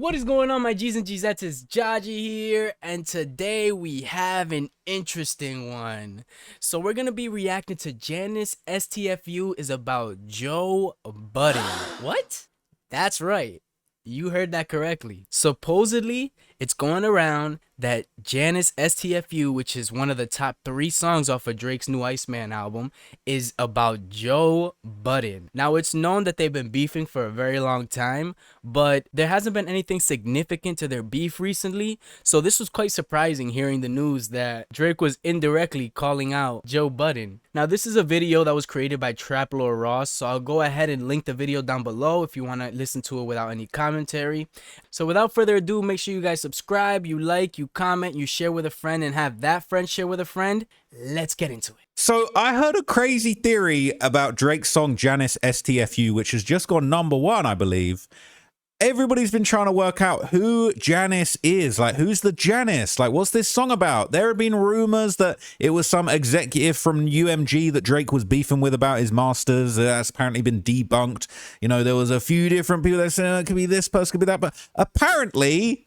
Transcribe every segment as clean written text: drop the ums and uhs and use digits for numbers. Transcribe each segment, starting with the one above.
What is going on, my G's and Gzettes? It's Jaji here, and today we have an interesting one. So we're gonna be reacting to Janice STFU is about Joe Budden. What? That's right. You heard that correctly. Supposedly, it's going around that Janice STFU, which is one of the top 3 songs off of Drake's new Iceman album, is about Joe Budden. Now, it's known that they've been beefing for a very long time, but there hasn't been anything significant to their beef recently, so this was quite surprising hearing the news that Drake was indirectly calling out Joe Budden. Now, this is a video that was created by Trap Lord Ross, so I'll go ahead and link the video down below if you want to listen to it without any commentary. So without further ado, make sure you guys subscribe, you like, you comment, you share with a friend, and have that friend share with a friend. Let's get into it. So I heard a crazy theory about Drake's song Janice STFU, which has just gone #1, I believe. Everybody's been trying to work out who Janice is. Like, who's the Janice? Like, what's this song about? There have been rumors that it was some executive from UMG that Drake was beefing with about his masters. That's apparently been debunked. You know, there was a few different people that said, oh, it could be this person, could be that. But apparently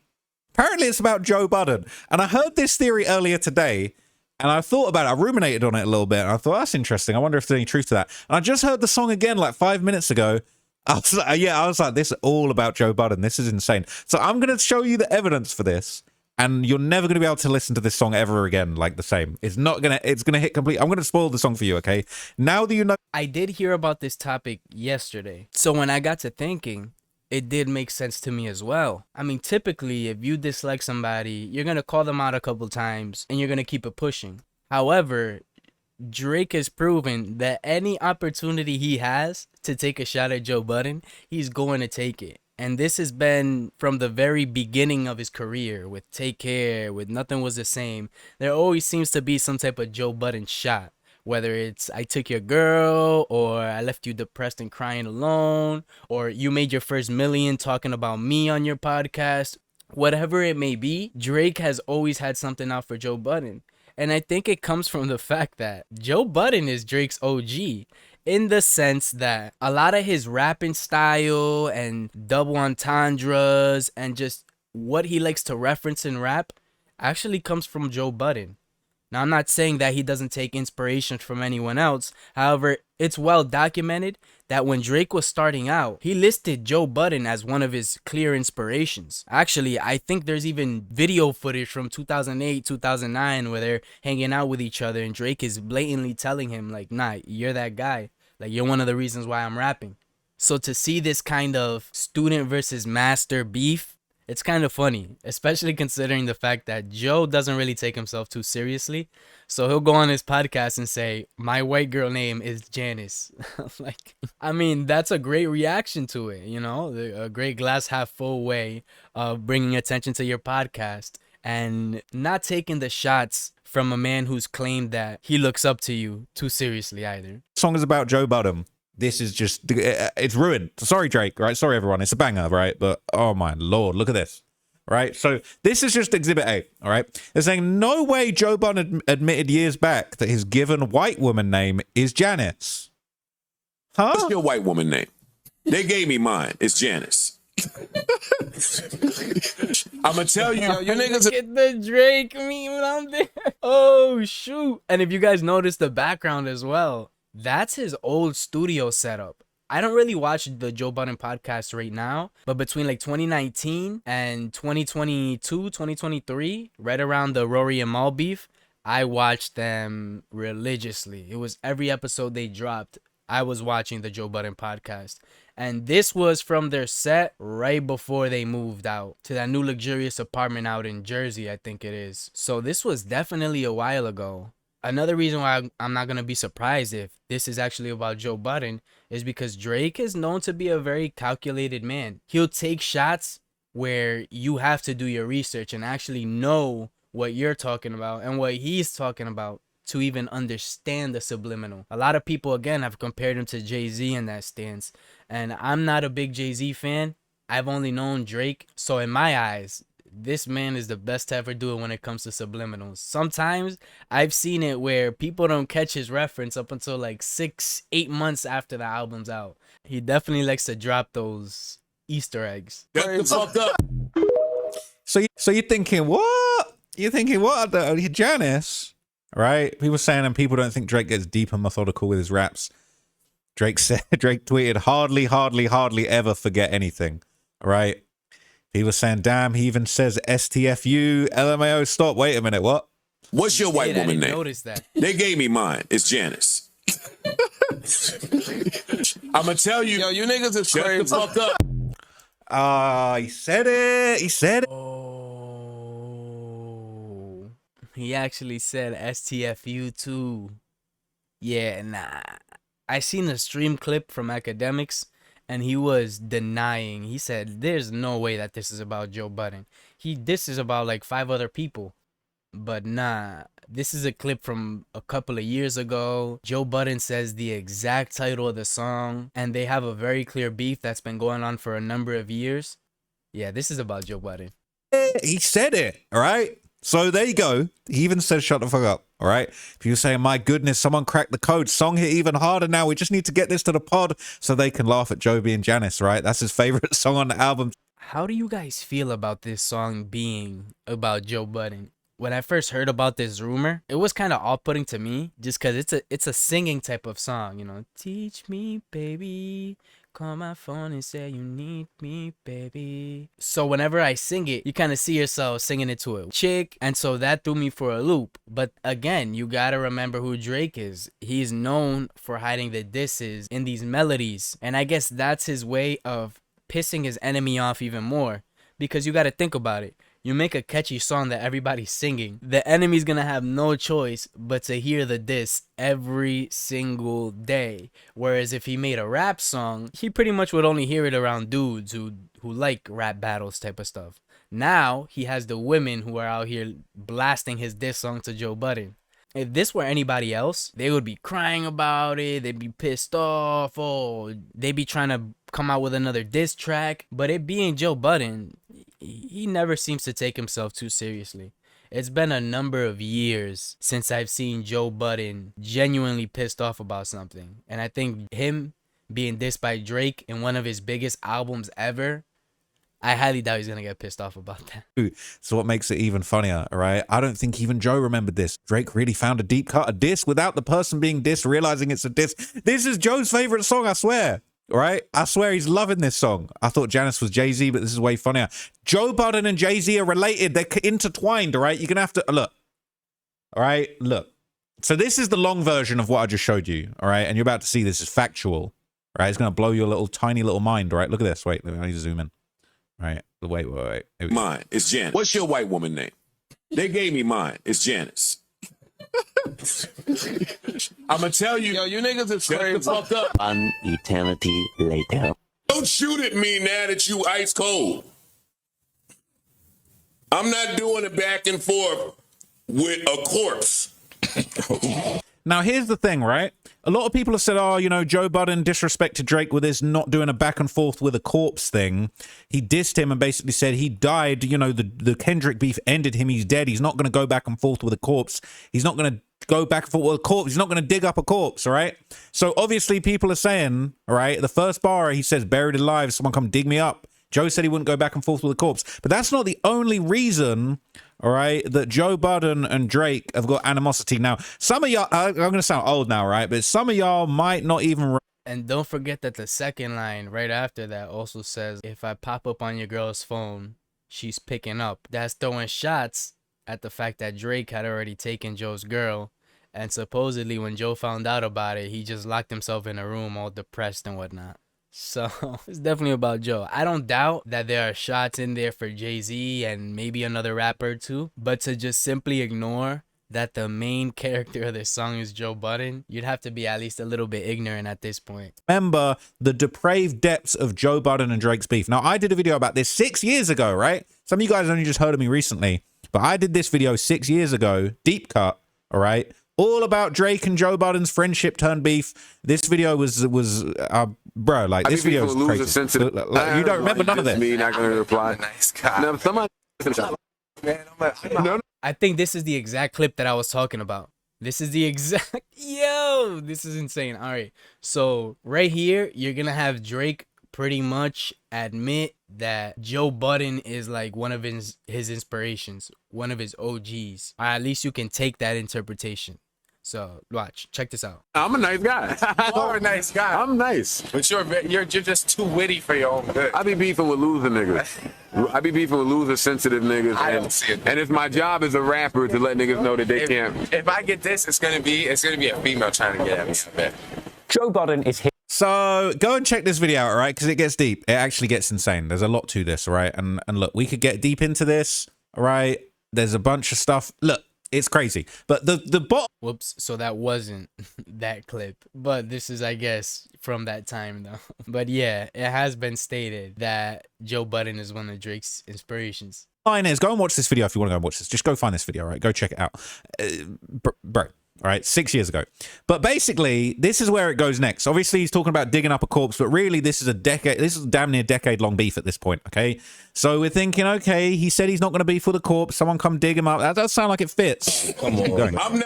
it's about Joe Budden. And I heard this theory earlier today, and I thought about it. I ruminated on it a little bit. And I thought, that's interesting. I wonder if there's any truth to that. And I just heard the song again like 5 minutes ago. I was like, this is all about Joe Budden. This is insane. So I'm going to show you the evidence for this, and you're never going to be able to listen to this song ever again like the same. It's going to hit complete. I'm going to spoil the song for you, okay? Now that you know. I did hear about this topic yesterday. So when I got to thinking, it did make sense to me as well. I mean, typically, if you dislike somebody, you're going to call them out a couple times, and you're going to keep it pushing. However, Drake has proven that any opportunity he has to take a shot at Joe Budden, he's going to take it. And this has been from the very beginning of his career with Take Care, with Nothing Was the Same. There always seems to be some type of Joe Budden shot. Whether it's I Took Your Girl, or I Left You Depressed and Crying Alone, or You Made Your First Million talking about me on your podcast. Whatever it may be, Drake has always had something out for Joe Budden. And I think it comes from the fact that Joe Budden is Drake's OG, in the sense that a lot of his rapping style and double entendres and just what he likes to reference in rap actually comes from Joe Budden. Now, I'm not saying that he doesn't take inspiration from anyone else. However, it's well documented that when Drake was starting out, he listed Joe Budden as one of his clear inspirations. Actually, I think there's even video footage from 2008, 2009 where they're hanging out with each other and Drake is blatantly telling him, like, nah, you're that guy. Like, you're one of the reasons why I'm rapping. So to see this kind of student versus master beef, it's kind of funny, especially considering the fact that Joe doesn't really take himself too seriously. So he'll go on his podcast and say, my white girl name is Janice. Like, I mean, that's a great reaction to it, you know, a great glass half full way of bringing attention to your podcast and not taking the shots from a man who's claimed that he looks up to you too seriously either. The song is about Joe Budden. This is just, it's ruined. Sorry, Drake, right? Sorry, everyone. It's a banger, right? But, oh my Lord, look at this, right? So this is just Exhibit A, all right? They're saying, no way Joe Budden admitted years back that his given white woman name is Janice. Huh? What's your white woman name? They gave me mine. It's Janice. I'm going to tell you. You niggas. Get the Drake meme on there. Oh, shoot. And if you guys notice the background as well, that's his old studio setup. I don't really watch the Joe Budden podcast right now, but between like 2019 and 2022, 2023, right around the Rory and Mal beef, I watched them religiously. It was every episode they dropped, I was watching the Joe Budden podcast. And this was from their set right before they moved out to that new luxurious apartment out in Jersey, I think it is. So this was definitely a while ago. Another reason why I'm not going to be surprised if this is actually about Joe Budden is because Drake is known to be a very calculated man. He'll take shots where you have to do your research and actually know what you're talking about and what he's talking about to even understand the subliminal. A lot of people, again, have compared him to Jay-Z in that stance. And I'm not a big Jay-Z fan. I've only known Drake. So in my eyes, this man is the best to ever do it when it comes to subliminals. Sometimes I've seen it where people don't catch his reference up until like 6-8 months after the album's out. He definitely likes to drop those Easter eggs. Shut the fuck up. So you're thinking what? You're thinking what? Janice, right? People saying, and people don't think Drake gets deep and methodical with his raps. Drake tweeted, hardly ever forget anything, right? He was saying, damn, he even says STFU, LMAO, stop, wait a minute, what? What's your white woman name? Notice that. They gave me mine. It's Janice. I'ma tell you. Yo, you niggas is Shut crazy. the fuck up. He said it. He said it. Oh, he actually said STFU too. Yeah, nah. I seen a stream clip from Academics, and he was denying. He said, "There's no way that this is about Joe Budden. This is about like 5 other people." But nah, this is a clip from a couple of years ago. Joe Budden says the exact title of the song, and they have a very clear beef that's been going on for a number of years. Yeah, this is about Joe Budden. He said it, all right? So there you go. He even said, shut the fuck up, all right? If you're saying, my goodness, someone cracked the code, song hit even harder now. We just need to get this to the pod so they can laugh at Joby and Janice, right? That's his favorite song on the album. How do you guys feel about this song being about Joe Budden? When I first heard about this rumor, it was kind of off-putting to me, just because it's a singing type of song, you know. Teach me, baby. Call my phone and say you need me, baby. So whenever I sing it, you kind of see yourself singing it to a chick, and so that threw me for a loop. But again, you gotta remember who Drake is. He's known for hiding the disses in these melodies, and I guess that's his way of pissing his enemy off even more, because you gotta think about it. You make a catchy song that everybody's singing, the enemy's gonna have no choice but to hear the diss every single day. Whereas if he made a rap song, he pretty much would only hear it around dudes who like rap battles type of stuff. Now he has the women who are out here blasting his diss song to Joe Budden. If this were anybody else, they would be crying about it, they'd be pissed off, oh, they'd be trying to come out with another diss track. But it being Joe Budden, he never seems to take himself too seriously. It's been a number of years since I've seen Joe Budden genuinely pissed off about something. And I think him being dissed by Drake in one of his biggest albums ever, I highly doubt he's going to get pissed off about that. So what makes it even funnier, all right? I don't think even Joe remembered this. Drake really found a deep cut, a diss, without the person being dissed realizing it's a diss. This is Joe's favorite song, I swear. All right? I swear he's loving this song. I thought Janice was Jay-Z, but this is way funnier. Joe Budden and Jay-Z are related. They're intertwined, all right? You're going to have to... Look. All right? Look. So this is the long version of what I just showed you, all right? And you're about to see this is factual, all right? It's going to blow your little tiny little mind, all right? Look at this. Wait, let me zoom in. All right. Wait. Mine. It's Janice. What's your white woman name? They gave me mine. It's Janice. I'ma tell you. Yo, you niggas is Shut crazy. the fuck up. An eternity later. Don't shoot at me now that you ice cold. I'm not doing it back and forth with a corpse. Now, here's the thing, right? A lot of people have said, oh, you know, Joe Budden disrespected Drake with his not doing a back and forth with a corpse thing. He dissed him and basically said he died. You know, the Kendrick beef ended him. He's dead. He's not going to go back and forth with a corpse. He's not going to go back and forth with a corpse. He's not going to dig up a corpse, all right? So obviously people are saying, all right, the first bar, he says, buried alive, someone come dig me up. Joe said he wouldn't go back and forth with a corpse. But that's not the only reason, all right, that Joe Budden and Drake have got animosity. Now, some of y'all, I'm going to sound old now, right? But some of y'all might not even... And don't forget that the second line right after that also says, if I pop up on your girl's phone, she's picking up. That's throwing shots at the fact that Drake had already taken Joe's girl. And supposedly when Joe found out about it, he just locked himself in a room all depressed and whatnot. So it's definitely about Joe. I don't doubt that there are shots in there for Jay-Z and maybe another rapper too. But to just simply ignore that the main character of this song is Joe Budden, you'd have to be at least a little bit ignorant at this point. remember the depraved depths of Joe Budden and Drake's beef. Now, I did a video about this 6 years ago, right? Some of you guys only just heard of me recently. But I did this video 6 years ago, deep cut, all right? All about Drake and Joe Budden's friendship turned beef. This video was bro, like this video was crazy. Like, you don't remember none of this. Me not gonna reply. Nice guy. No, somebody. No. I think this is the exact clip that I was talking about. This is the exact... Yo, this is insane. All right. So right here, you're going to have Drake pretty much admit that Joe Budden is like one of his inspirations, one of his OGs. Or at least you can take that interpretation. So watch, check this out. I'm a nice guy. You're a nice guy. I'm nice. But you're just too witty for your own good. I be beefing with loser niggas. I be beefing with loser sensitive niggas. I don't see it. And it's my job as a rapper to let niggas know that they can't. If I get this, it's gonna be a female trying to get at me. I bet. Joe Budden is here. So go and check this video out, all right? Because it gets deep. It actually gets insane. There's a lot to this, all right? And look, we could get deep into this, all right? There's a bunch of stuff. Look, it's crazy. But the bot. Whoops, so that wasn't that clip. But this is, I guess, from that time, though. But yeah, it has been stated that Joe Budden is one of Drake's inspirations. Line is, go and watch this video if you want to go and watch this. Just go find this video, all right? Go check it out. Bro. All right, 6 years ago. But basically, this is where it goes next. Obviously, he's talking about digging up a corpse, but really, this is damn near decade-long beef at this point, okay? So we're thinking, okay, he said he's not going to beef with a corpse. Someone come dig him up. That does sound like it fits. Come on. I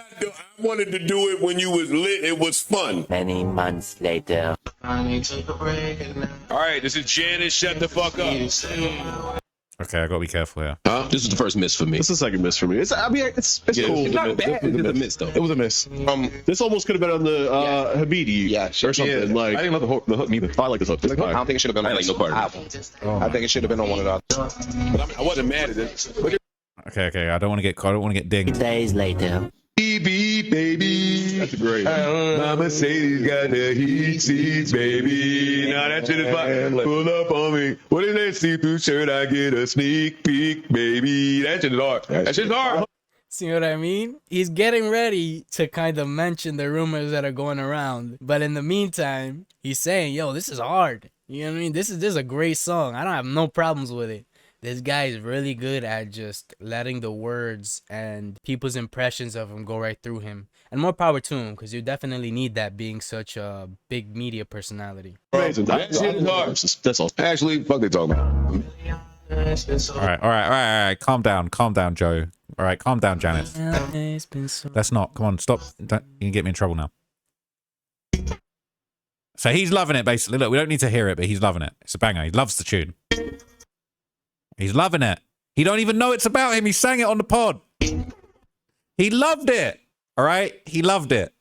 wanted to do it when you was lit. It was fun. Many months later. All right, this is Janice. Shut the fuck up. Okay, I gotta be careful here. This is the first miss for me. This is the second miss for me. It's cool. It's not bad. It's a miss, though. It was a miss. This almost could have been on the Habidi or something. Yeah. Like, I didn't love the hook neither. I like this hook. I don't think it should have been on no part. album. I think it should have been on one of the. But I wasn't mad at it. Okay. I don't want to get dinged. Days later. Beep, baby. That's great. My Mercedes got the heat seats, baby. Now that shit is fine. Pull up on me. What is that see-through shirt? I get a sneak peek, baby. That shit is hard. That shit's hard. See what I mean? He's getting ready to kind of mention the rumors that are going around. But in the meantime, he's saying, yo, this is hard. You know what I mean? This is a great song. I don't have no problems with it. This guy is really good at just letting the words and people's impressions of him go right through him. And more power to him, because you definitely need that being such a big media personality. Amazing. That shit is hard. That's all. Actually, fuck they talking about. All right. Calm down, Joe. All right, calm down, Janice. Let's not. Come on, stop. You can get me in trouble now. So he's loving it, basically. Look, we don't need to hear it, but he's loving it. It's a banger. He loves the tune. He's loving it. He don't even know it's about him. He sang it on the pod. He loved it. All right? He loved it.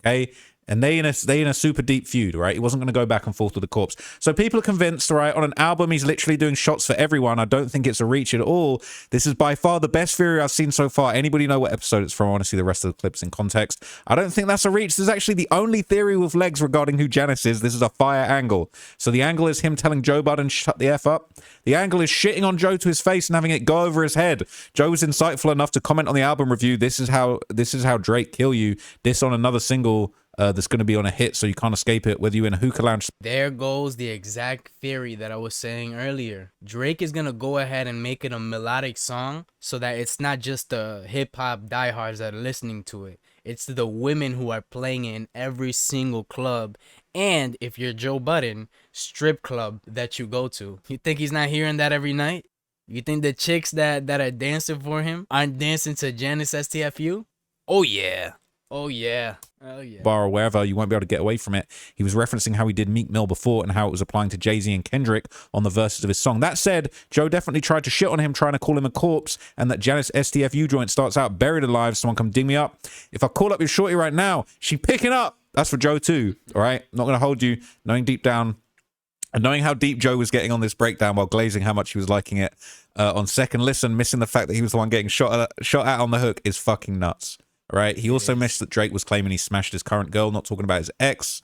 Okay? And they in a super deep feud, right? He wasn't going to go back and forth with the corpse. So people are convinced, all right, on an album, he's literally doing shots for everyone. I don't think it's a reach at all. This is by far the best theory I've seen so far. Anybody know what episode it's from? I want to see the rest of the clips in context. I don't think that's a reach. This is actually the only theory with legs regarding who Janice is. This is a fire angle. So the angle is him telling Joe Budden, shut the F up. The angle is shitting on Joe to his face and having it go over his head. Joe was insightful enough to comment on the album review. This is how Drake kill you. This on another single that's going to be on a hit, so you can't escape it, whether you're in a hookah lounge. There goes the exact theory that I was saying earlier. Drake is going to go ahead and make it a melodic song so that it's not just the hip-hop diehards that are listening to it. It's the women who are playing it in every single club. And if you're Joe Budden, strip club that you go to. You think he's not hearing that every night? You think the chicks that are dancing for him aren't dancing to Janice STFU? Oh yeah. Oh yeah. Oh yeah. Bar or wherever, you won't be able to get away from it. He was referencing how he did Meek Mill before and how it was applying to Jay-Z and Kendrick on the verses of his song. That said, Joe definitely tried to shit on him, trying to call him a corpse, and that Janice STFU joint starts out buried alive. Someone come ding me up. If I call up your shorty right now, she picking up. That's for Joe too. All right, not gonna hold you, knowing deep down. And knowing how deep Joe was getting on this breakdown while glazing how much he was liking it on second listen, missing the fact that he was the one getting shot at on the hook is fucking nuts. All right. He also missed that Drake was claiming he smashed his current girl, not talking about his ex.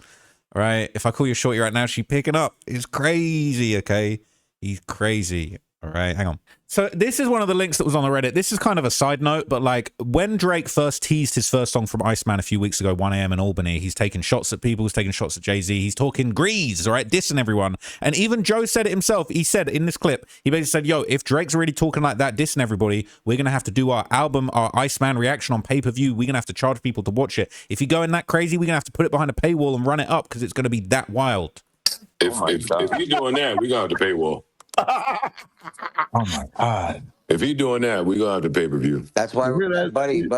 All right. If I call you shorty right now, she picking up. He's crazy. Okay. He's crazy. All right, hang on. So this is one of the links that was on the Reddit. This is kind of a side note, but like when Drake first teased his first song from Iceman a few weeks ago, 1 a.m. in Albany, he's taking shots at people, he's taking shots at Jay-Z, he's talking grease, all right, dissing everyone. And even Joe said it himself. He said in this clip, he basically said, yo, if Drake's already talking like that, dissing everybody, we're going to have to do our album, our Iceman reaction on pay-per-view. We're going to have to charge people to watch it. If you're going that crazy, we're going to have to put it behind a paywall and run it up because it's going to be that wild. If you're doing that, we're going to have to paywall. Oh my God. If he's doing that, we're going to have to pay-per-view. That's why we're buddy, and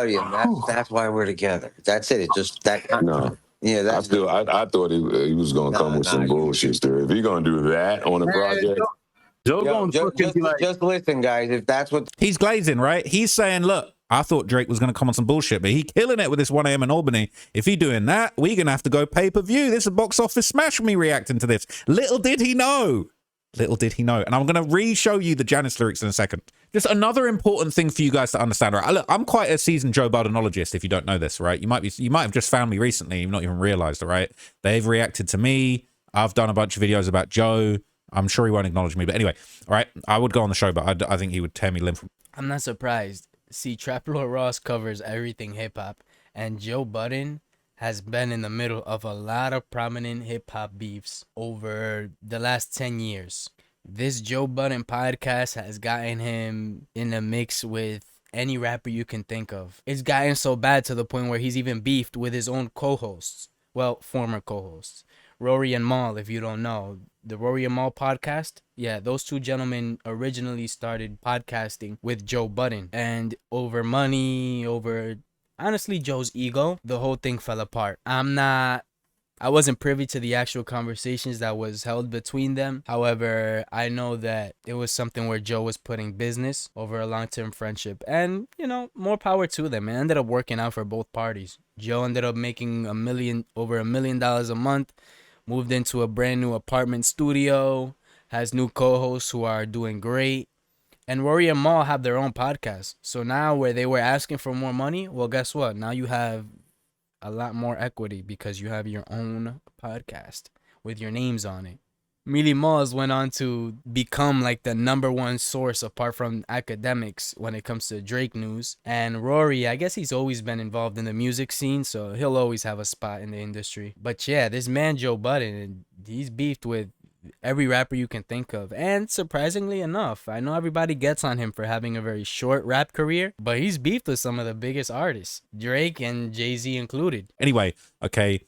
that's why we're together. That's it. It's just that. No. Yeah, that's I thought he was gonna come with some bullshit story. If he gonna do that on a project, Joe gonna fucking be like, just listen, guys. If that's what He's glazing, right? He's saying, look, I thought Drake was going to come on some bullshit, but he killing it with this 1 a.m. in Albany. If he doing that, we're going to have to go pay-per-view. This is a box office smash for me reacting to this. Little did he know. Little did he know. And I'm going to re-show you the Janice lyrics in a second. Just another important thing for you guys to understand, right? Look, I'm quite a seasoned Joe Buddenologist, if you don't know this, right? You might have just found me recently. You've not even realized it, right? They've reacted to me. I've done a bunch of videos about Joe. I'm sure he won't acknowledge me. But anyway, all right, I would go on the show, but I think he would tear me limb from. I'm not surprised. See, Trap Lord Ross covers everything hip-hop, and Joe Budden has been in the middle of a lot of prominent hip-hop beefs over the last 10 years. This Joe Budden podcast has gotten him in the mix with any rapper you can think of. It's gotten so bad to the point where he's even beefed with his own co-hosts. Well, former co-hosts. Rory and Mal, if you don't know. The Rory and Mal podcast, yeah, those two gentlemen originally started podcasting with Joe Budden. And over money, over, honestly, Joe's ego, the whole thing fell apart. I wasn't privy to the actual conversations that was held between them. However, I know that it was something where Joe was putting business over a long-term friendship. And, you know, more power to them. It ended up working out for both parties. Joe ended up making over $1 million a month. Moved into a brand new apartment studio, has new co-hosts who are doing great. And Rory and Mal have their own podcast. So now where they were asking for more money, well, guess what? Now you have a lot more equity because you have your own podcast with your names on it. Mealy Malls went on to become like the #1 source apart from academics when it comes to Drake news. And Rory, I guess he's always been involved in the music scene, so he'll always have a spot in the industry. But yeah, this man Joe Budden, he's beefed with every rapper you can think of. And surprisingly enough, I know everybody gets on him for having a very short rap career, but he's beefed with some of the biggest artists, Drake and Jay-Z included. Anyway, okay.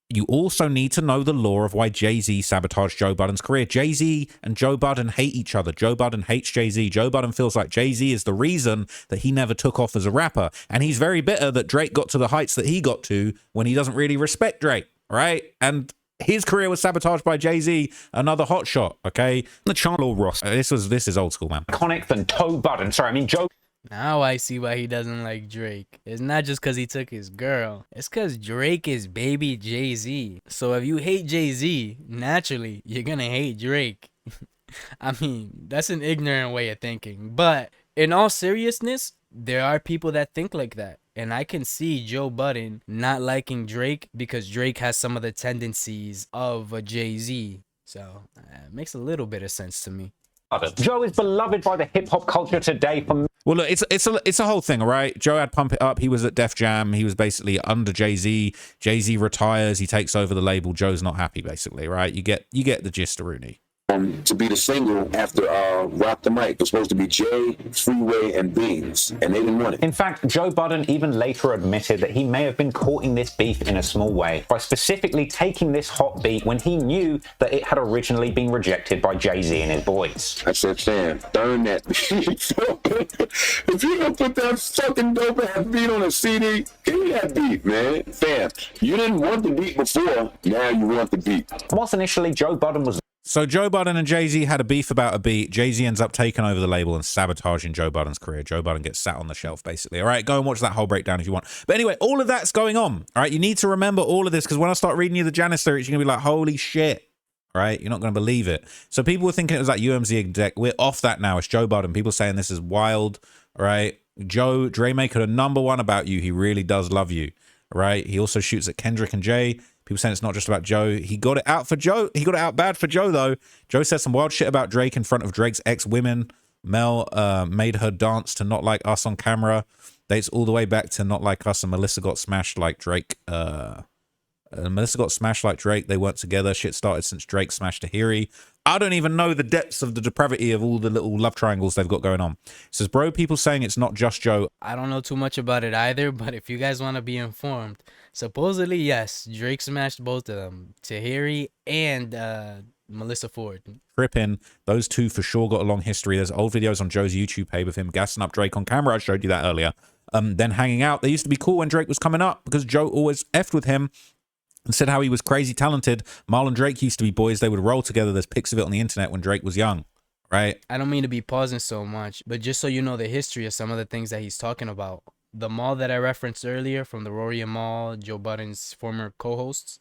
You also need to know the lore of why Jay-Z sabotaged Joe Budden's career. Jay-Z and Joe Budden hate each other. Joe Budden hates Jay-Z. Joe Budden feels like Jay-Z is the reason that he never took off as a rapper. And he's very bitter that Drake got to the heights that he got to when he doesn't really respect Drake, right? And his career was sabotaged by Jay-Z, another hotshot, okay? The Chandler Ross. This is old school, man. Iconic than Joe Budden. Sorry, I mean Joe. Now I see why he doesn't like Drake. It's not just because he took his girl. It's because Drake is baby Jay-Z. So if you hate Jay-Z, naturally, you're going to hate Drake. I mean, that's an ignorant way of thinking. But in all seriousness, there are people that think like that. And I can see Joe Budden not liking Drake because Drake has some of the tendencies of a Jay-Z. So it makes a little bit of sense to me. Joe is beloved by the hip-hop culture today for... Well, look, it's a whole thing, all right? Joe had Pump It Up. He was at Def Jam. He was basically under Jay-Z. Jay-Z retires. He takes over the label. Joe's not happy, basically, right? You get the gist, Rooney. To be the single after Rock the Mic. It was supposed to be Jay, Freeway, and Beans, and they didn't want it. In fact, Joe Budden even later admitted that he may have been courting this beef in a small way by specifically taking this hot beat when he knew that it had originally been rejected by Jay-Z and his boys. I said, fam, burn that beat. If you don't put that fucking dope ass beat on a CD, give me that beat, man. Fam, you didn't want the beat before, now you want the beat. Whilst initially Joe Budden was... So Joe Budden and Jay-Z had a beef about a beat. Jay-Z ends up taking over the label and sabotaging Joe Budden's career. Joe Budden gets sat on the shelf, basically. All right, go and watch that whole breakdown if you want. But anyway, all of that's going on. All right, you need to remember all of this because when I start reading you the Janice lyrics, you're going to be like, holy shit. All right, you're not going to believe it. So people were thinking it was like UMZ exec. We're off that now. It's Joe Budden. People saying this is wild. All right, Joe, Dre maker, the #1 about you. He really does love you. All right, he also shoots at Kendrick and Jay. People saying it's not just about Joe. He got it out for Joe. He got it out bad for Joe, though. Joe said some wild shit about Drake in front of Drake's ex-women. Mel made her dance to Not Like Us on camera. Dates all the way back to Not Like Us, and Melissa got smashed like Drake. Melissa got smashed like Drake. They weren't together. Shit started since Drake smashed Tahiri. I don't even know the depths of the depravity of all the little love triangles they've got going on. It says, bro, people saying it's not just Joe. I don't know too much about it either, but if you guys want to be informed, supposedly, yes, Drake smashed both of them, Tahiri and Melissa Ford. Tripping. Those two for sure got a long history. There's old videos on Joe's YouTube page of him gassing up Drake on camera. I showed you that earlier. Then hanging out. They used to be cool when Drake was coming up because Joe always effed with him. and said how he was crazy talented. Marlon Drake used to be boys. They would roll together. There's pics of it on the internet when Drake was young, right? I don't mean to be pausing so much, but just so you know the history of some of the things that he's talking about. The mall that I referenced earlier from the Rory Mall, Joe Budden's former co-hosts,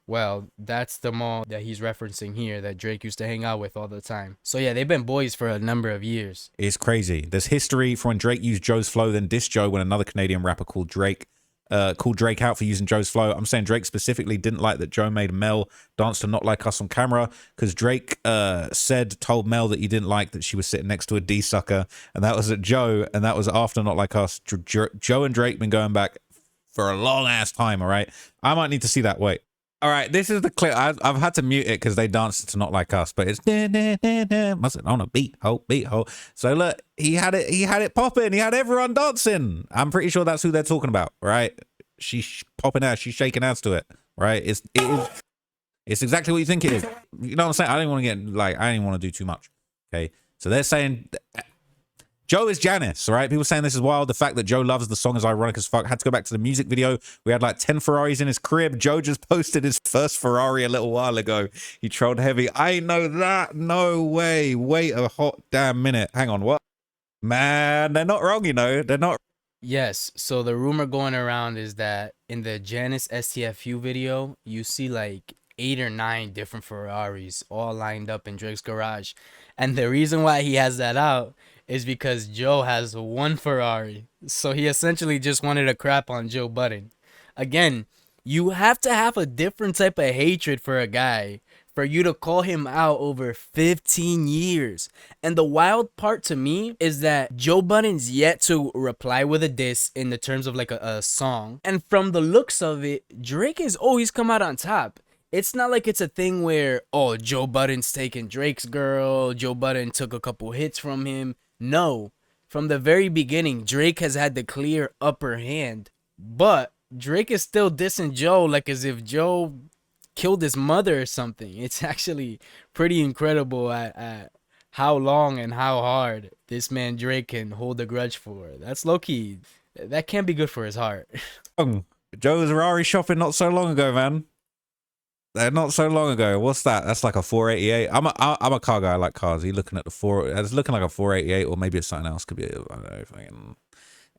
well, that's the mall that he's referencing here that Drake used to hang out with all the time. So yeah, they've been boys for a number of years. It's crazy. There's history from when Drake used Joe's flow, then dissed Joe when another Canadian rapper called Drake out for using Joe's flow. I'm saying Drake specifically didn't like that Joe made Mel dance to Not Like Us on camera, because Drake told Mel that he didn't like that she was sitting next to a D-sucker, and that was at Joe, and that was after Not Like Us. Joe and Drake been going back for a long ass time, all right? I might need to see that. Wait. All right, this is the clip. I've had to mute it because they danced to Not Like Us, but it's must on a beat ho. So look, he had it popping. He had everyone dancing. I'm pretty sure that's who they're talking about, right? She's popping ass. She's shaking ass to it, right? It's exactly what you think it is. You know what I'm saying? I didn't want to get I didn't want to do too much. Okay, so they're saying Joe is Janice, right? People saying this is wild. The fact that Joe loves the song is ironic as fuck. Had to go back to the music video. We had like 10 Ferraris in his crib. Joe just posted his first Ferrari a little while ago. He trolled heavy. I know that. No way. Wait a hot damn minute. Hang on, what? Man, they're not wrong, you know. They're not. Yes, so the rumor going around is that in the Janice STFU video, you see like 8 or 9 different Ferraris all lined up in Drake's garage. And the reason why he has that out is because Joe has 1 Ferrari. So he essentially just wanted to crap on Joe Budden. Again, you have to have a different type of hatred for a guy for you to call him out over 15 years. And the wild part to me is that Joe Budden's yet to reply with a diss in the terms of like a song. And from the looks of it, Drake has always come out on top. It's not like it's a thing where, oh, Joe Budden's taking Drake's girl, Joe Budden took a couple hits from him. No, from the very beginning, Drake has had the clear upper hand. But Drake is still dissing Joe like as if Joe killed his mother or something. It's actually pretty incredible at how long and how hard this man Drake can hold a grudge for. That's low-key. That can't be good for his heart. Joe was Ferrari shopping not so long ago, man. Not so long ago. What's that? That's like a 488. I'm a car guy. I like cars. Are you looking at the 4? It's looking like a 488, or maybe it's something else. Could be, I don't know, fucking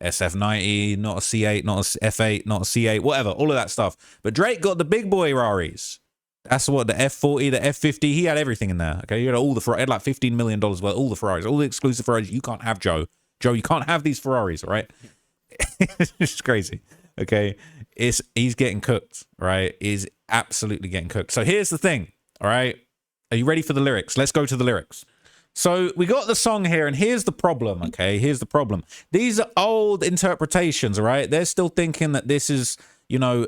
SF90, not a C8, not a F8, not a C8, whatever. All of that stuff. But Drake got the big boy Raris. That's what, the F40, the F50. He had everything in there. Okay, he had all the Ferraris. He had like $15 million worth. All the Ferraris, all the exclusive Ferraris. You can't have Joe. Joe, you can't have these Ferraris, all right? It's crazy. Okay, he's getting cooked, right? He's absolutely getting cooked. So here's the thing, all right? Are you ready for the lyrics? Let's go to the lyrics. So we got the song here, and here's the problem, okay? Here's the problem. These are old interpretations, all right? They're still thinking that this is, you know,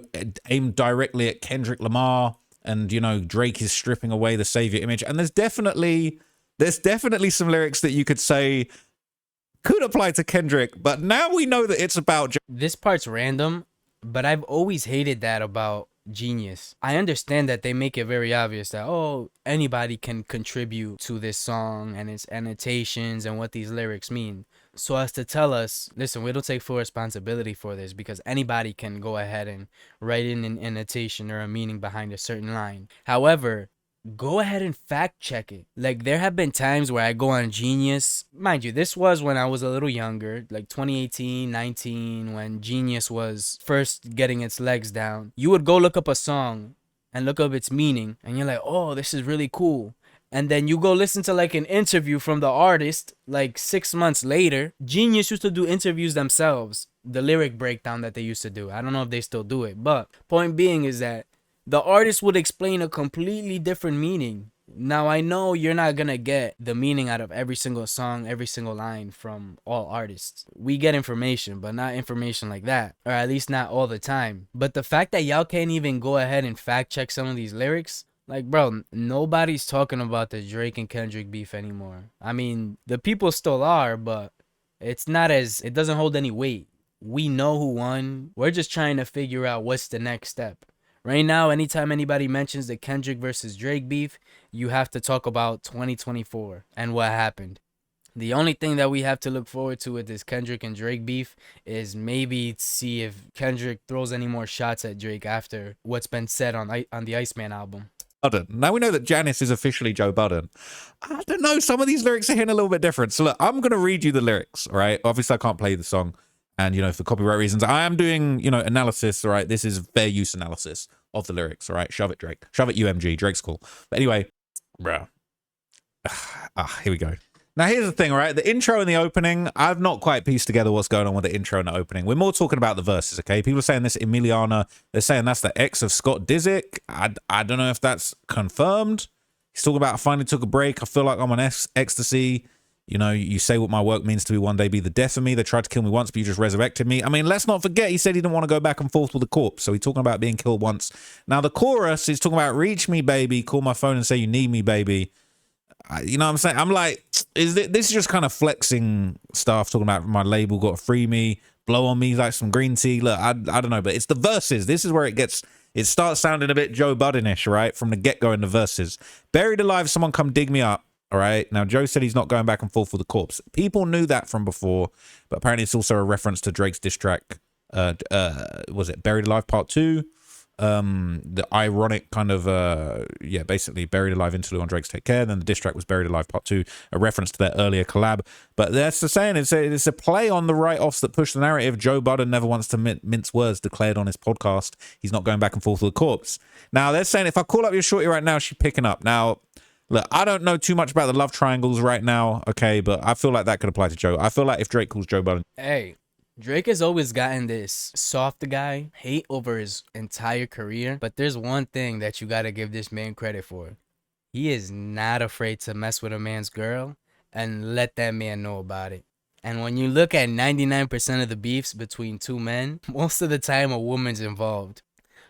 aimed directly at Kendrick Lamar, and, you know, Drake is stripping away the savior image. And there's definitely some lyrics that you could say could apply to Kendrick, but now we know that it's about This part's random, but I've always hated that about Genius. I understand that they make it very obvious that, oh, anybody can contribute to this song and its annotations and what these lyrics mean. So as to tell us, listen, we don't take full responsibility for this because anybody can go ahead and write in an annotation or a meaning behind a certain line. However, go ahead and fact check it. Like, there have been times where I go on Genius. Mind you, this was when I was a little younger, like 2018, 19, when Genius was first getting its legs down. You would go look up a song and look up its meaning, and you're like, oh, this is really cool. And then you go listen to like an interview from the artist like 6 months later. Genius used to do interviews themselves, the lyric breakdown that they used to do. I don't know if they still do it, but point being is that the artist would explain a completely different meaning. Now, I know you're not going to get the meaning out of every single song, every single line from all artists. We get information, but not information like that. Or at least not all the time. But the fact that y'all can't even go ahead and fact check some of these lyrics, like, bro, nobody's talking about the Drake and Kendrick beef anymore. I mean, the people still are, but it doesn't hold any weight. We know who won. We're just trying to figure out what's the next step. Right now, anytime anybody mentions the Kendrick versus Drake beef, you have to talk about 2024 and what happened. The only thing that we have to look forward to with this Kendrick and Drake beef is maybe see if Kendrick throws any more shots at Drake after what's been said on the Iceman album. Budden. Now we know that Janice is officially Joe Budden. I don't know. Some of these lyrics are hitting a little bit different. So look, I'm going to read you the lyrics, all right? Obviously, I can't play the song. And, you know, for copyright reasons, I am doing, you know, analysis, all right? This is fair use analysis of the lyrics, all right? Shove it, Drake. Shove it, UMG. Drake's cool. But anyway, bro. Here we go. Now, here's the thing, right? The intro and the opening, I've not quite pieced together what's going on with the intro and the opening. We're more talking about the verses, okay? People are saying this Emiliana. They're saying that's the ex of Scott Disick. I don't know if that's confirmed. He's talking about, I finally took a break. I feel like I'm on ecstasy. You know, you say what my work means to me one day be the death of me. They tried to kill me once, but you just resurrected me. I mean, let's not forget, he said he didn't want to go back and forth with the corpse. So he's talking about being killed once. Now, the chorus is talking about reach me, baby. Call my phone and say you need me, baby. You know what I'm saying? I'm like, this is just kind of flexing stuff, talking about my label got to free me, blow on me like some green tea. Look, I don't know, but it's the verses. This is where it starts sounding a bit Joe Budden-ish, right? From the get-go in the verses. Buried alive, someone come dig me up. All right. Now, Joe said he's not going back and forth with the corpse. People knew that from before, but apparently it's also a reference to Drake's diss track. Was it Buried Alive Part 2? The ironic kind of basically Buried Alive interlude on Drake's Take Care. Then the diss track was Buried Alive Part 2, a reference to their earlier collab. But that's the saying, it's a play on the write-offs that push the narrative. Joe Budden never wants to mince words, declared on his podcast he's not going back and forth with the corpse. Now they're saying if I call up your shorty right now, she's picking up. Now look, I don't know too much about the love triangles right now, okay, but I feel like that could apply to Joe. I feel like if Drake calls Joe Budden, hey, Drake has always gotten this soft guy hate over his entire career, but there's one thing that you gotta give this man credit for. He is not afraid to mess with a man's girl and let that man know about it. And when you look at 99% of the beefs between two men, most of the time a woman's involved.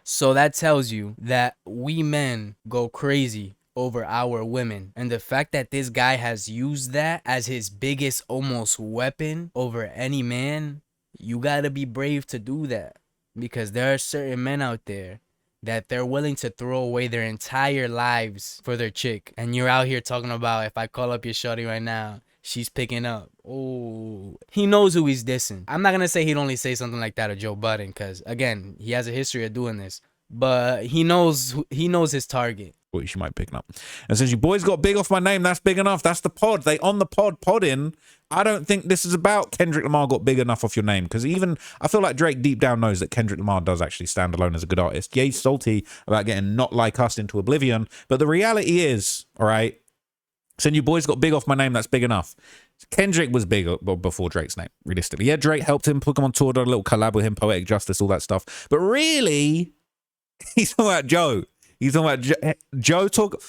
So that tells you that we men go crazy over our women, and the fact that this guy has used that as his biggest almost weapon over any man, you gotta be brave to do that, because there are certain men out there that they're willing to throw away their entire lives for their chick, and you're out here talking about if I call up your shorty right now, she's picking up. Oh, he knows who he's dissing. I'm not gonna say he'd only say something like that to Joe Budden, because again, he has a history of doing this, but he knows his target. what she might pick up. And says, you boys got big off my name. That's big enough. That's the pod. They on the pod in. I don't think this is about Kendrick Lamar got big enough off your name, because even I feel like Drake deep down knows that Kendrick Lamar does actually stand alone as a good artist. Yeah, he's salty about getting Not Like Us into oblivion, but the reality is, all right, saying you boys got big off my name, that's big enough. Kendrick was big before Drake's name, realistically. Yeah, Drake helped him, put him on tour, did a little collab with him, Poetic Justice, all that stuff. But really, he's talking about Joe. He's talking about Joe talk.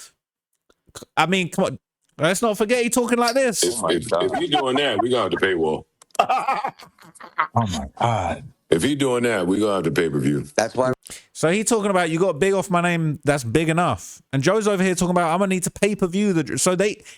I mean, come on. Let's not forget he's talking like this. If he's doing that, we're going to have to paywall. Oh, my God. If he's doing that, we're going to have to pay-per-view. That's why. So he talking about you got big off my name, that's big enough. And Joe's over here talking about I'm gonna need to pay-per-view the. So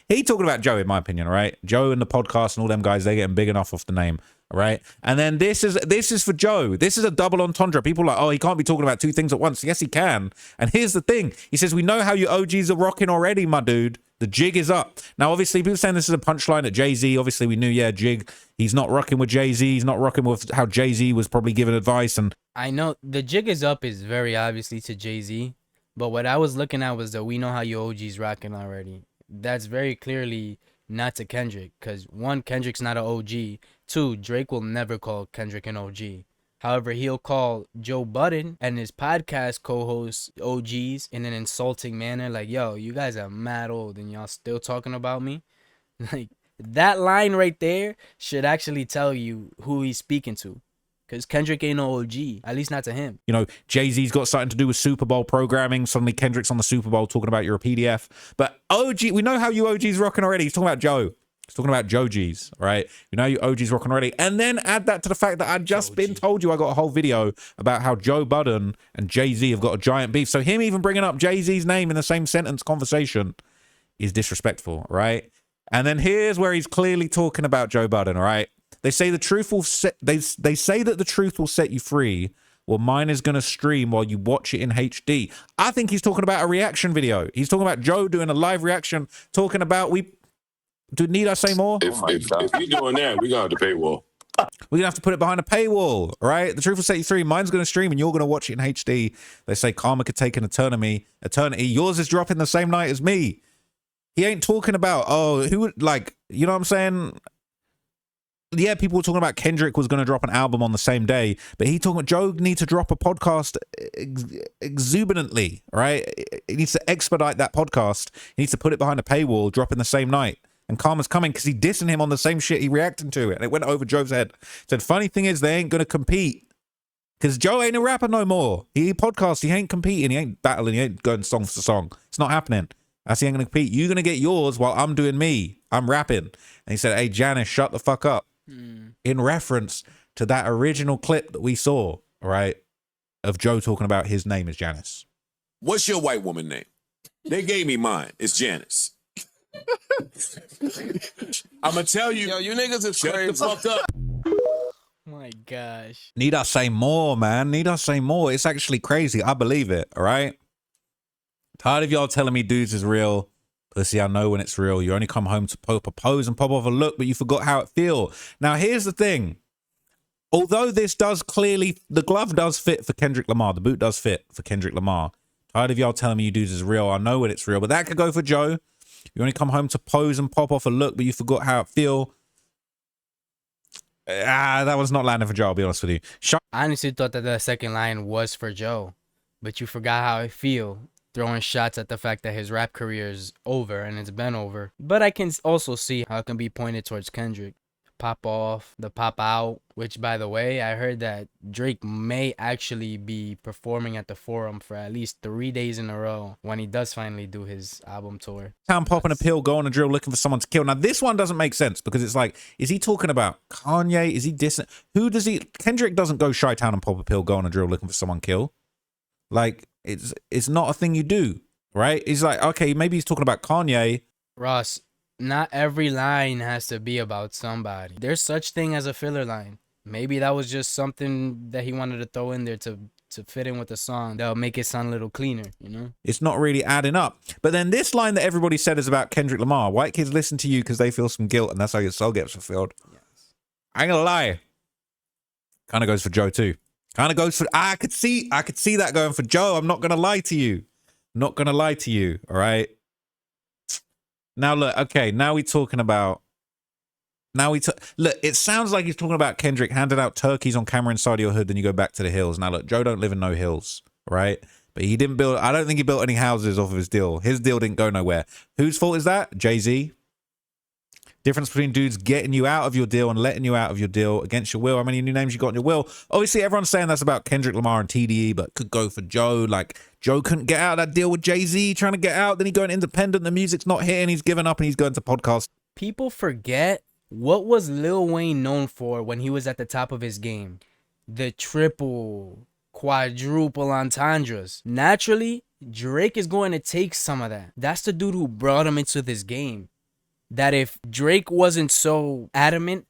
he talking about Joe, in my opinion, all right? Joe and the podcast and all them guys, they getting big enough off the name, all right? And then this is for Joe. This is a double entendre. People are like, oh, he can't be talking about two things at once. Yes, he can. And here's the thing. He says, we know how you OGs are rocking already, my dude. The jig is up. Now, obviously, people saying this is a punchline at Jay-Z. Obviously, we knew, yeah, jig. He's not rocking with Jay-Z. He's not rocking with how Jay-Z was probably giving advice. And I know the jig is up is very obviously to Jay-Z. But what I was looking at was that we know how your OG's rocking already. That's very clearly not to Kendrick. Because one, Kendrick's not an OG. Two, Drake will never call Kendrick an OG. However, he'll call Joe Budden and his podcast co-hosts OGs in an insulting manner. Like, yo, you guys are mad old and y'all still talking about me. Like, that line right there should actually tell you who he's speaking to. Because Kendrick ain't no OG, at least not to him. You know, Jay-Z's got something to do with Super Bowl programming. Suddenly Kendrick's on the Super Bowl talking about you're a PDF. But OG, we know how you OG's rocking already. He's talking about Joe. He's talking about Joe G's, all right? You know you OG's rocking already. And then add that to the fact that I'd just been told you I got a whole video about how Joe Budden and Jay-Z have got a giant beef. So him even bringing up Jay-Z's name in the same sentence conversation is disrespectful, right? And then here's where he's clearly talking about Joe Budden, all right? They say the truth will set. They say that the truth will set you free. Well, mine is going to stream while you watch it in HD. I think he's talking about a reaction video. He's talking about Joe doing a live reaction, talking about Need I say more? If you're doing that, we got the paywall. We're gonna have to put it behind a paywall, right? The Truth will set you free. Mine's gonna stream and you're gonna watch it in HD. They say karma could take an eternity. Yours is dropping the same night as me. He ain't talking about, oh, who would, like, you know what I'm saying? Yeah, people were talking about Kendrick was gonna drop an album on the same day, but Joe needs to drop a podcast exuberantly, right? He needs to expedite that podcast. He needs to put it behind a paywall, drop in the same night. And Karma's coming because he dissing him on the same shit he reacting to it. And it went over Joe's head. Said, funny thing is, they ain't going to compete. Because Joe ain't a rapper no more. He podcasts, he ain't competing, he ain't battling, he ain't going song for song. It's not happening. That's he ain't going to compete. You're going to get yours while I'm doing me. I'm rapping. And he said, hey, Janice, shut the fuck up. In reference to that original clip that we saw, right, of Joe talking about his name is Janice. What's your white woman name? They gave me mine. It's Janice. I'm gonna tell you. Yo, you niggas is Shut crazy. the fuck up. My gosh. Need I say more, man? Need I say more? It's actually crazy. I believe it, all right? Tired of y'all telling me dudes is real. Pussy, I know when it's real. You only come home to pose and pop off a look, but you forgot how it feel. Now, here's the thing. Although this does clearly, the glove does fit for Kendrick Lamar. The boot does fit for Kendrick Lamar. Tired of y'all telling me you dudes is real. I know when it's real, but that could go for Joe. You only come home to pose and pop off a look, but you forgot how it feel. That was not landing for Joe, I'll be honest with you. I honestly thought that the second line was for Joe, but you forgot how I feel, throwing shots at the fact that his rap career is over, and it's been over. But I can also see how it can be pointed towards Kendrick. Pop off, the pop out, which, by the way, I heard that Drake may actually be performing at the Forum for at least 3 days in a row when he does finally do his album tour. Town popping a pill, go on a drill looking for someone to kill. Now, this one doesn't make sense because it's like, is he talking about Kanye? Is he dissing? Who does he? Kendrick doesn't go Chi-Town and pop a pill, go on a drill looking for someone to kill. Like, it's not a thing you do, right? He's like, okay, maybe he's talking about Kanye. Ross, not every line has to be about somebody. There's such thing as a filler line. Maybe that was just something that he wanted to throw in there to fit in with the song. That'll make it sound a little cleaner, you know? It's not really adding up. But then this line that everybody said is about Kendrick Lamar. White kids listen to you because they feel some guilt, and that's how your soul gets fulfilled. Yes. I ain't gonna lie. Kind of goes for Joe too. Kind of goes for, I could see that going for Joe. I'm not gonna lie to you. Not gonna lie to you, all right? Now look, okay, now we're talking about, look, it sounds like he's talking about Kendrick handing out turkeys on camera inside your hood, then you go back to the hills. Now look, Joe don't live in no hills, right? But he didn't build, I don't think he built any houses off of his deal. His deal didn't go nowhere. Whose fault is that? Jay-Z. Difference between dudes getting you out of your deal and letting you out of your deal against your will. How many new names you got in your will? Obviously, everyone's saying that's about Kendrick Lamar and TDE, but could go for Joe. Like, Joe couldn't get out of that deal with Jay-Z, trying to get out. Then he going independent. The music's not hitting. He's given up and he's going to podcast. People forget, what was Lil Wayne known for when he was at the top of his game? The triple, quadruple entendres. Naturally, Drake is going to take some of that. That's the dude who brought him into this game. That if Drake wasn't so adamant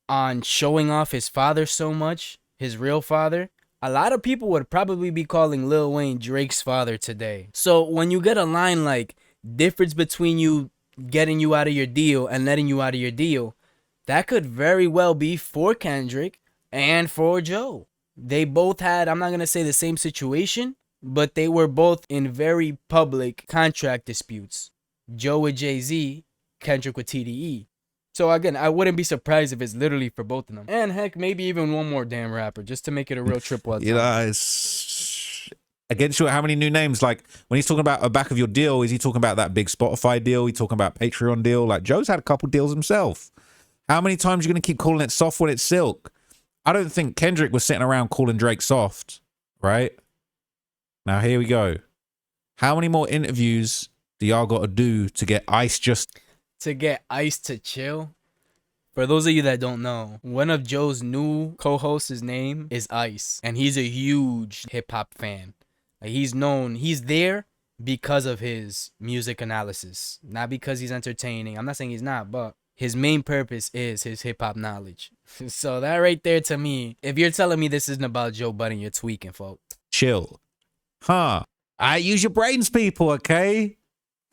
on showing off his father so much, his real father, a lot of people would probably be calling Lil Wayne Drake's father today. So when you get a line like, difference between you getting you out of your deal and letting you out of your deal, that could very well be for Kendrick and for Joe. They both had, I'm not going to say the same situation, but they were both in very public contract disputes. Joe with Jay-Z, Kendrick with TDE. So again, I wouldn't be surprised if it's literally for both of them. And heck, maybe even one more damn rapper just to make it a real triple. You know, it's against you. How many new names? Like when he's talking about a back of your deal, is he talking about that big Spotify deal? He talking about Patreon deal? Like Joe's had a couple deals himself. How many times are you going to keep calling it soft when it's silk? I don't think Kendrick was sitting around calling Drake soft, right? Now here we go. How many more interviews do y'all got to do to get Ice to get Ice to chill? For those of you that don't know, one of Joe's new co-hosts' name is Ice, and he's a huge hip-hop fan. Like, he's there because of his music analysis, not because he's entertaining. I'm not saying he's not, but his main purpose is his hip-hop knowledge. So that right there, to me, if you're telling me this isn't about Joe Budden, you're tweaking, folks. Chill. Huh. I use your brains, people, okay?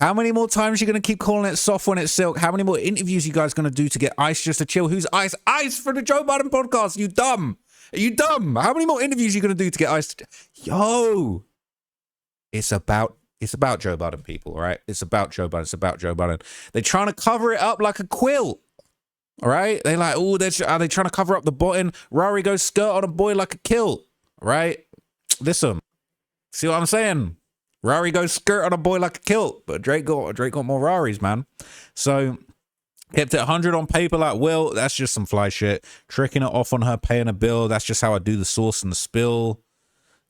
How many more times are you going to keep calling it soft when it's silk? How many more interviews you guys going to do to get Ice just to chill? Who's Ice? Ice for the Joe Budden podcast. You dumb. Are you dumb? How many more interviews are you going to do to get Ice? Yo. It's about Joe Budden, people, all right? It's about Joe Budden. It's about Joe Budden. They're trying to cover it up like a quilt. All right? They're like, oh, are they trying to cover up the button? Rory goes skirt on a boy like a kilt. All right? Listen. See what I'm saying? Rory goes skirt on a boy like a kilt. But Drake got more Raris, man. So kept it 100 on paper like Will. That's just some fly shit. Tricking it off on her paying a bill. That's just how I do the sauce and the spill.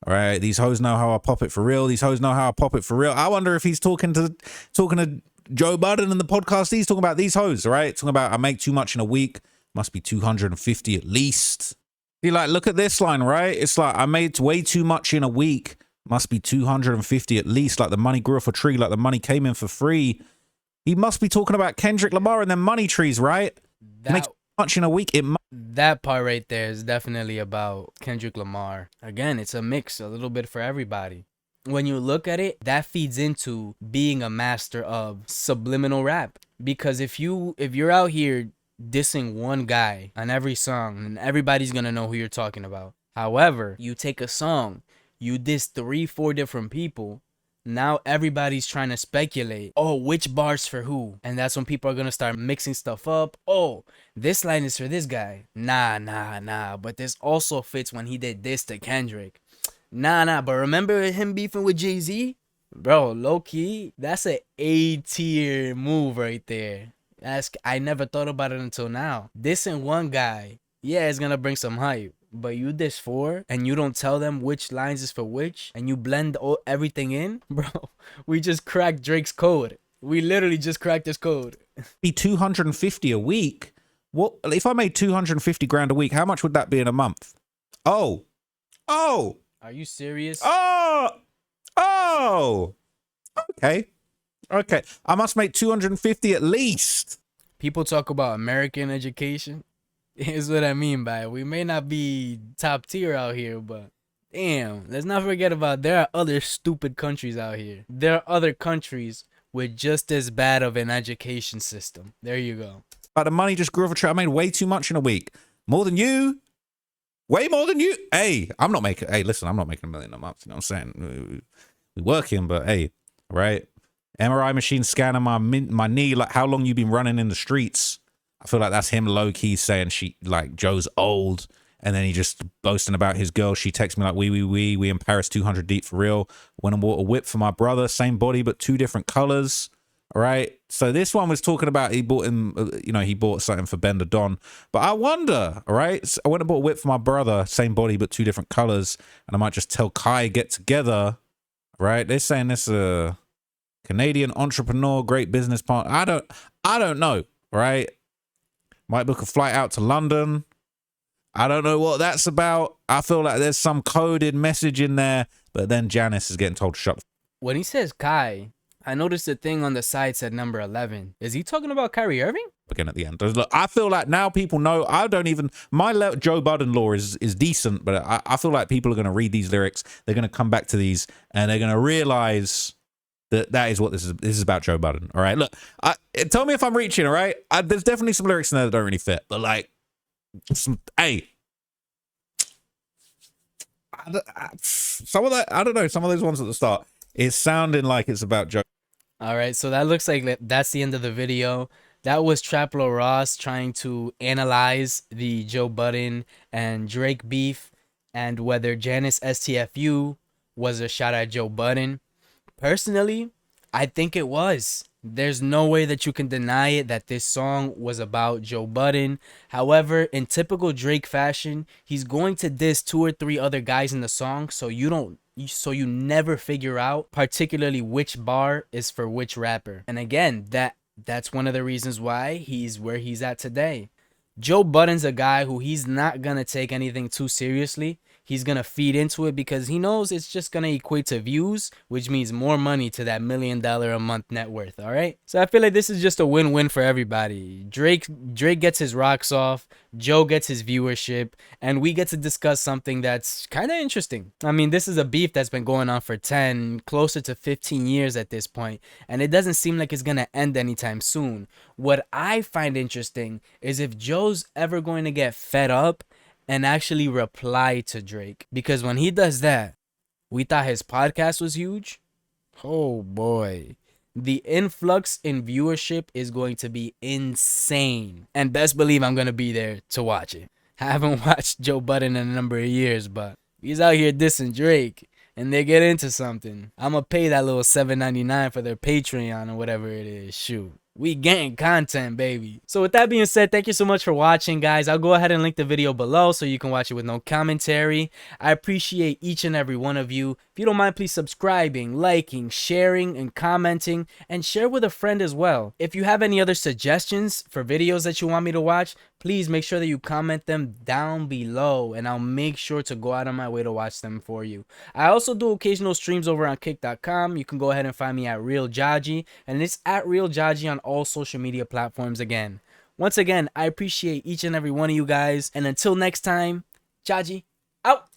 All right, these hoes know how I pop it for real. These hoes know how I pop it for real. I wonder if he's talking to Joe Budden in the podcast. He's talking about these hoes, all right? Talking about I make too much in a week. Must be 250 at least. He like, look at this line, right? It's like, I made way too much in a week. Must be 250 at least. Like the money grew off a tree. Like the money came in for free. He must be talking about Kendrick Lamar and them money trees, right? Makes much in a week. That part right there is definitely about Kendrick Lamar. Again, it's a mix, a little bit for everybody. When you look at it, that feeds into being a master of subliminal rap. Because if you're out here dissing one guy on every song, then everybody's gonna know who you're talking about. However, you take a song, you diss 3-4 different people. Now everybody's trying to speculate, oh, which bar's for who? And that's when people are going to start mixing stuff up. Oh, this line is for this guy. Nah. But this also fits when he did this to Kendrick. Nah. But remember him beefing with Jay-Z? Bro, low-key, that's an A-tier move right there. I never thought about it until now. Dissing one guy, yeah, it's going to bring some hype. But you diss 4 and you don't tell them which lines is for which and you blend everything in, bro, we just cracked Drake's code. We literally just cracked his code. Be 250 a week. What if I made 250 grand a week? How much would that be in a month? Oh. Are you serious? Oh. Okay. I must make 250 at least. People talk about American education. Here's what I mean by it. We may not be top tier out here, but damn, let's not forget about there are other stupid countries out here. There are other countries with just as bad of an education system. There you go. But the money just grew off a tree. I made way too much in a week. More than you. Way more than you. Hey, listen, I'm not making $1 million a month. You know what I'm saying? We working, but hey, right? MRI machine scanning my knee. Like, how long you been running in the streets? I feel like that's him low-key saying Joe's old, and then he just boasting about his girl. She texts me like, we in Paris 200 deep for real. Went and bought a whip for my brother, same body, but 2 different colors. All right. So this one was talking about he bought something for Bender Don. But I wonder, all right, so I went and bought a whip for my brother, same body, but 2 different colors. And I might just tell Kai, get together, right? They're saying this Canadian entrepreneur, great business partner. I don't know, right? Might book a flight out to London. I don't know what that's about. I feel like there's some coded message in there, but then Janice is getting told to shut. When he says Kai, I noticed the thing on the side said number 11. Is he talking about Kyrie Irving? Again at the end. Look, I feel like now people know. My Joe Budden law is decent, but I feel like people are going to read these lyrics. They're going to come back to these and they're going to realize that is what this is. This is about Joe Budden. All right. Look, tell me if I'm reaching. All right. There's definitely some lyrics in there that don't really fit, but like, some of that, I don't know. Some of those ones at the start, it's sounding like it's about Joe. All right. So that looks like that's the end of the video. That was Traplo Ross trying to analyze the Joe Budden and Drake beef and whether Janice STFU was a shot at Joe Budden. Personally, I think it was. There's no way that you can deny it that this song was about Joe Budden. However, in typical Drake fashion, he's going to diss 2 or 3 other guys in the song, so you never figure out particularly which bar is for which rapper. And again, that's one of the reasons why he's where he's at today. Joe Budden's a guy who he's not gonna take anything too seriously. he's gonna feed into it because he knows it's just gonna equate to views, which means more money to that $1 million a month net worth. All right, so I feel like this is just a win-win for everybody. Drake gets his rocks off, Joe gets his viewership, and we get to discuss something that's kind of interesting. I mean, this is a beef that's been going on for 10, closer to 15 years at this point, and it doesn't seem like it's gonna end anytime soon. What I find interesting is if Joe's ever going to get fed up and actually reply to Drake, because when he does that, we thought his podcast was huge. Oh boy, the influx in viewership is going to be insane, and best believe I'm gonna be there to watch it. I haven't watched Joe Budden in a number of years, but he's out here dissing Drake and they get into something, I'm gonna pay that little $7.99 for their Patreon or whatever it is. Shoot, we getting content, baby. So with that being said, thank you so much for watching, guys. I'll go ahead and link the video below so you can watch it with no commentary. I appreciate each and every one of you. If you don't mind, please subscribing, liking, sharing, and commenting, and share with a friend as well. If you have any other suggestions for videos that you want me to watch, please make sure that you comment them down below, and I'll make sure to go out of my way to watch them for you. I also do occasional streams over on kick.com. You can go ahead and find me at Real Jaji, and it's at Real Jaji on all social media platforms again. Once again, I appreciate each and every one of you guys, and until next time, Jaji out.